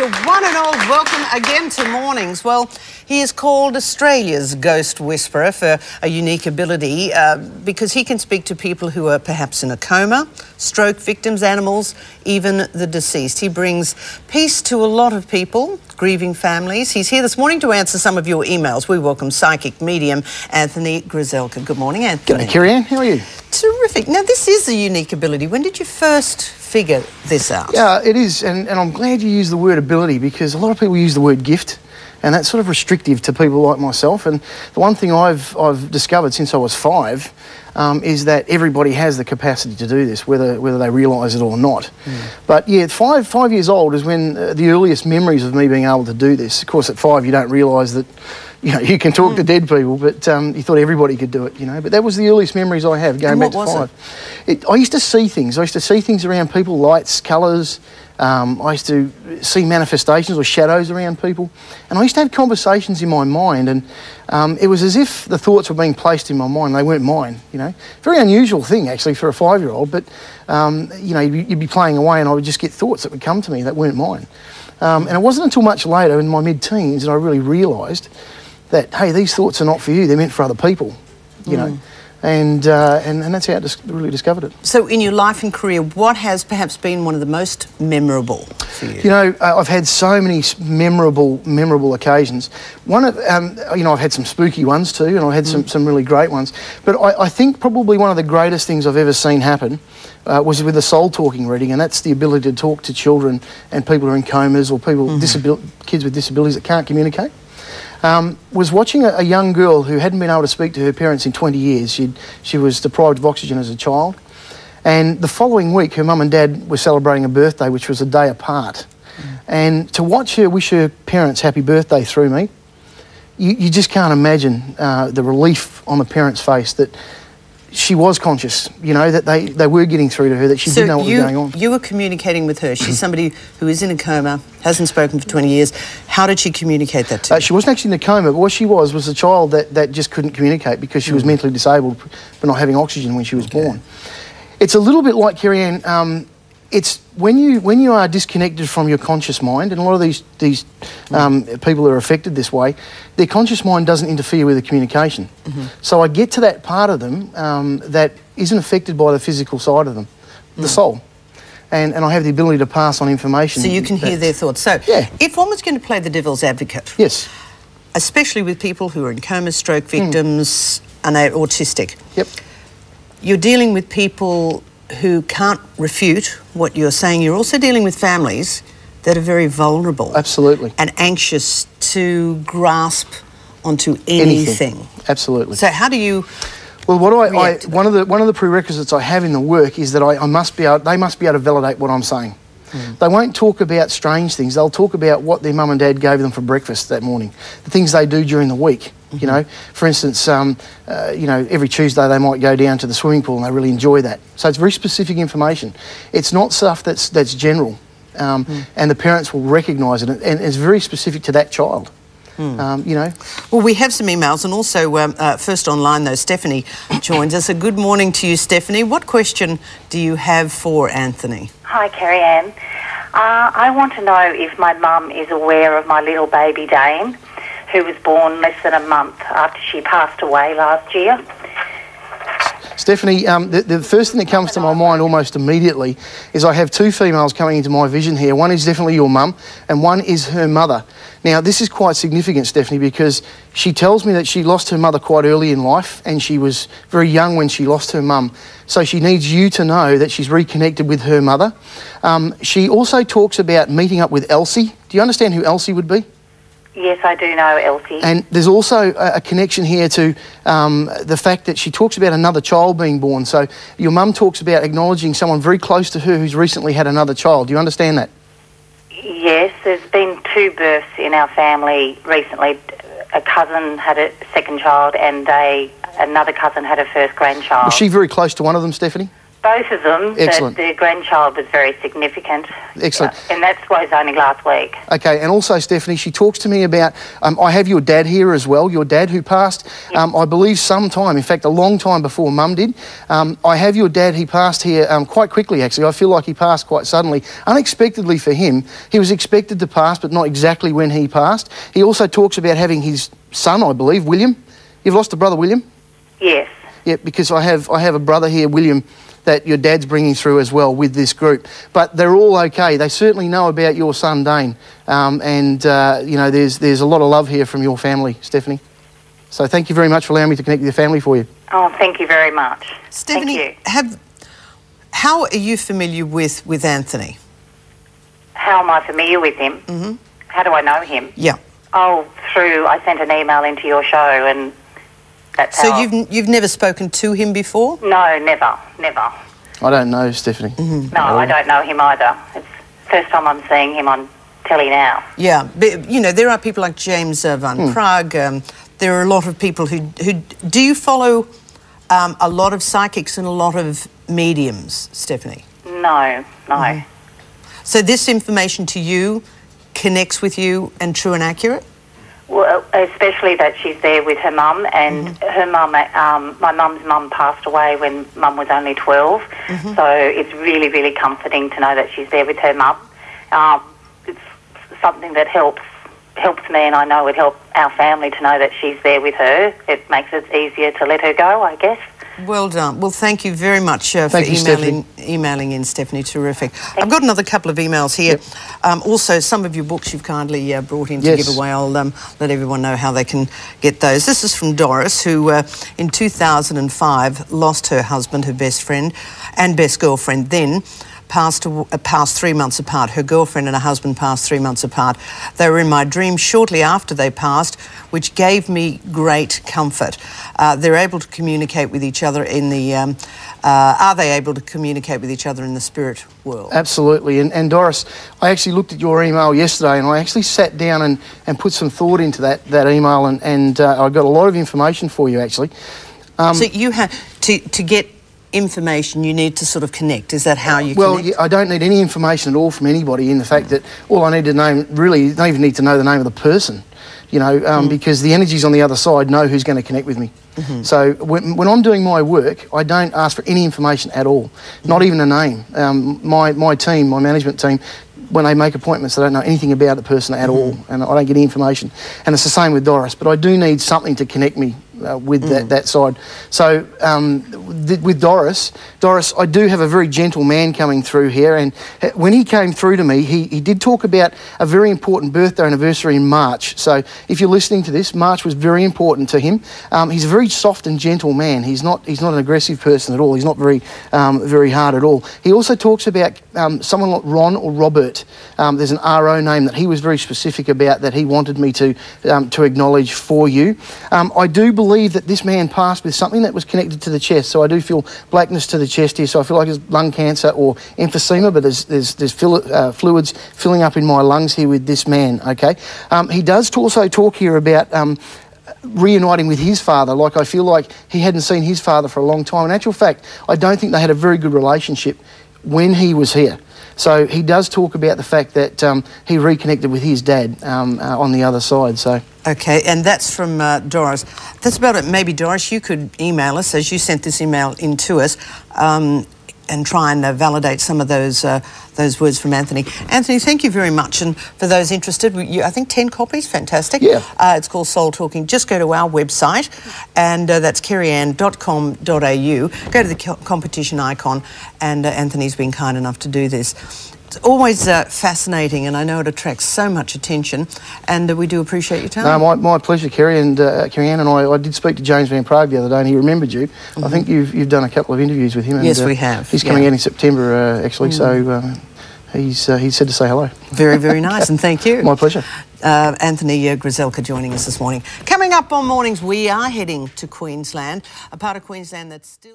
you one and all welcome again to Mornings. Well, he is called Australia's Ghost Whisperer for a unique ability because he can speak to people who are perhaps in a coma, stroke victims, animals, even the deceased. He brings peace to a lot of people, grieving families. He's here this morning to answer some of your emails. We welcome psychic medium Anthony Grzelka. Good morning, Anthony. G'day, Kerri Anne. How are you? Terrific. Now, this is a unique ability. When did you first figure this out? Yeah, it is, and I'm glad you used the word ability because a lot of people use the word gift, and that's sort of restrictive to people like myself. And the one thing I've discovered since I was 5 is that everybody has the capacity to do this, whether they realise it or not. But yeah, five years old is when the earliest memories of me being able to do this. Of course, at 5 you don't realise that you can talk to dead people, but you thought everybody could do it, But that was the earliest memories I have, going back to 5. I used to see things. I used to see things around people, lights, colours. I used to see manifestations or shadows around people. And I used to have conversations in my mind, and it was as if the thoughts were being placed in my mind. They weren't mine, Very unusual thing, actually, for a 5-year-old, but, you'd be playing away and I would just get thoughts that would come to me that weren't mine. And it wasn't until much later, in my mid-teens, that I really realised that, hey, these thoughts are not for you, they're meant for other people, and that's how I really discovered it. So in your life and career, what has perhaps been one of the most memorable for you? I've had so many memorable occasions. I've had some spooky ones too, and I've had some really great ones. But I think probably one of the greatest things I've ever seen happen was with a soul talking reading, and that's the ability to talk to children and people who are in comas or people, kids with disabilities that can't communicate. Was watching a young girl who hadn't been able to speak to her parents in 20 years. She was deprived of oxygen as a child. And the following week, her mum and dad were celebrating a birthday, which was a day apart. And to watch her wish her parents happy birthday through me, you just can't imagine the relief on the parents' face that she was conscious, that they were getting through to her, that she didn't know what was going on. You were communicating with her. She's somebody who is in a coma, hasn't spoken for 20 years. How did she communicate that to you? She wasn't actually in a coma, but what she was a child that just couldn't communicate because she was mentally disabled for not having oxygen when she was born. It's a little bit like, Kerri Anne, it's when you are disconnected from your conscious mind, and a lot of these people are affected this way, their conscious mind doesn't interfere with the communication. So I get to that part of them that isn't affected by the physical side of them, the soul. And I have the ability to pass on information. So you can hear their thoughts. So if one was going to play the devil's advocate, yes, especially with people who are in coma, stroke victims, and they're autistic, you're dealing with people who can't refute what you're saying. You're also dealing with families that are very vulnerable. Absolutely. And anxious to grasp onto anything. Absolutely. So how do you... Well, one of the prerequisites I have in the work is that they must be able to validate what I'm saying. They won't talk about strange things. They'll talk about what their mum and dad gave them for breakfast that morning, the things they do during the week. For instance, every Tuesday they might go down to the swimming pool and they really enjoy that. So it's very specific information. It's not stuff that's general, and the parents will recognise it, and it's very specific to that child. Well, we have some emails, and also first online though, Stephanie joins us. A good morning to you, Stephanie. What question do you have for Anthony? Hi, Kerri Anne. I want to know if my mum is aware of my little baby Dane, who was born less than a month after she passed away last year. Stephanie, the first thing that comes to my mind almost immediately is I have 2 females coming into my vision here. One is definitely your mum and one is her mother. Now, this is quite significant, Stephanie, because she tells me that she lost her mother quite early in life and she was very young when she lost her mum. So she needs you to know that she's reconnected with her mother. She also talks about meeting up with Elsie. Do you understand who Elsie would be? Yes, I do know Elsie. And there's also a connection here to the fact that she talks about another child being born. So your mum talks about acknowledging someone very close to her who's recently had another child. Do you understand that? Yes, there's been 2 births in our family recently. A cousin had a second child and another cousin had a first grandchild. Was she very close to one of them, Stephanie? Both of them. Excellent. Their grandchild was very significant. Excellent. And that's why it's only last week. Okay, and also, Stephanie, she talks to me about, I have your dad here as well, your dad who passed, I believe sometime, in fact, a long time before Mum did. I have your dad, he passed here quite quickly, actually. I feel like he passed quite suddenly. Unexpectedly for him, he was expected to pass, but not exactly when he passed. He also talks about having his son, I believe, William. You've lost a brother, William? Yes. Yeah, because I have a brother here, William, that your dad's bringing through as well with this group. But they're all okay. They certainly know about your son, Dane. You know, there's a lot of love here from your family, Stephanie. So thank you very much for allowing me to connect with your family for you. Oh, thank you very much. Stephanie, Thank you. how are you familiar with Anthony? How am I familiar with him? Mm-hmm. How do I know him? Yeah. Oh, I sent an email into your show, and that's So how... you've never spoken to him before? No, never. I don't know, Stephanie. No, I don't know him either. It's the first time I'm seeing him on telly now. Yeah, but, you know, there are people like James Van Prague. There are a lot of people who... Do you follow a lot of psychics and a lot of mediums, Stephanie? No. So this information to you connects with you and true and accurate? Well, especially that she's there with her mum, and her mum, my mum's mum passed away when mum was only 12, so it's really, really comforting to know that she's there with her mum. It's something that helps me, and I know it helps our family to know that she's there with her. It makes it easier to let her go, I guess. Well done. Well, thank you very much for emailing in, Stephanie. Terrific. I've got another couple of emails here. Yep. Also, some of your books you've kindly brought in to give away. I'll let everyone know how they can get those. This is from Doris, who in 2005 lost her husband, her best friend and best girlfriend then. Passed 3 months apart. Her girlfriend and her husband passed 3 months apart. They were in my dream shortly after they passed, which gave me great comfort. They're able to communicate with each other in the... are they able to communicate with each other in the spirit world? Absolutely. And Doris, I actually looked at your email yesterday, and I actually sat down and put some thought into that email, and I got a lot of information for you, actually. So you have to get information, you need to sort of connect. Is that how you connect? Well, I don't need any information at all from anybody, in the fact that all I need to know, really, you don't even need to know the name of the person, you know, because the energies on the other side know who's going to connect with me. So when I'm doing my work, I don't ask for any information at all, not even a name. My team, my management team, when they make appointments, they don't know anything about the person at all, and I don't get any information. And it's the same with Doris, but I do need something to connect me with that side. So with Doris, I do have a very gentle man coming through here, and when he came through to me, he did talk about a very important birthday anniversary in March. So if you're listening to this, March was very important to him. He's a very soft and gentle man. He's not an aggressive person at all. He's not very hard at all. He also talks about someone like Ron or Robert. There's an RO name that he was very specific about that he wanted me to acknowledge for you. I do believe that this man passed with something that was connected to the chest. So I do feel blackness to the chest here. So I feel like it's lung cancer or emphysema, but there's fluids filling up in my lungs here with this man. Okay. He does also talk here about reuniting with his father. Like, I feel like he hadn't seen his father for a long time. In actual fact, I don't think they had a very good relationship when he was here. So he does talk about the fact that he reconnected with his dad on the other side. So. Okay, and that's from Doris. That's about it. Maybe, Doris, you could email us, as you sent this email in to us, and try and validate some of those words from Anthony. Anthony, thank you very much. And for those interested, I think 10 copies, fantastic. Yeah. It's called Soul Talking. Just go to our website, and that's kerrianne.com.au. Go to the competition icon, and Anthony's been kind enough to do this. It's always fascinating, and I know it attracts so much attention, and we do appreciate your time. No, my pleasure, Kerri, and Kerri Anne, and I did speak to James Van Prague the other day, and he remembered you. I think you've done a couple of interviews with him. And, yes, we have. He's coming out in September, actually, so he said to say hello. Very, very nice, and thank you. My pleasure. Anthony Grzelka joining us this morning. Coming up on Mornings, we are heading to Queensland, a part of Queensland that's still...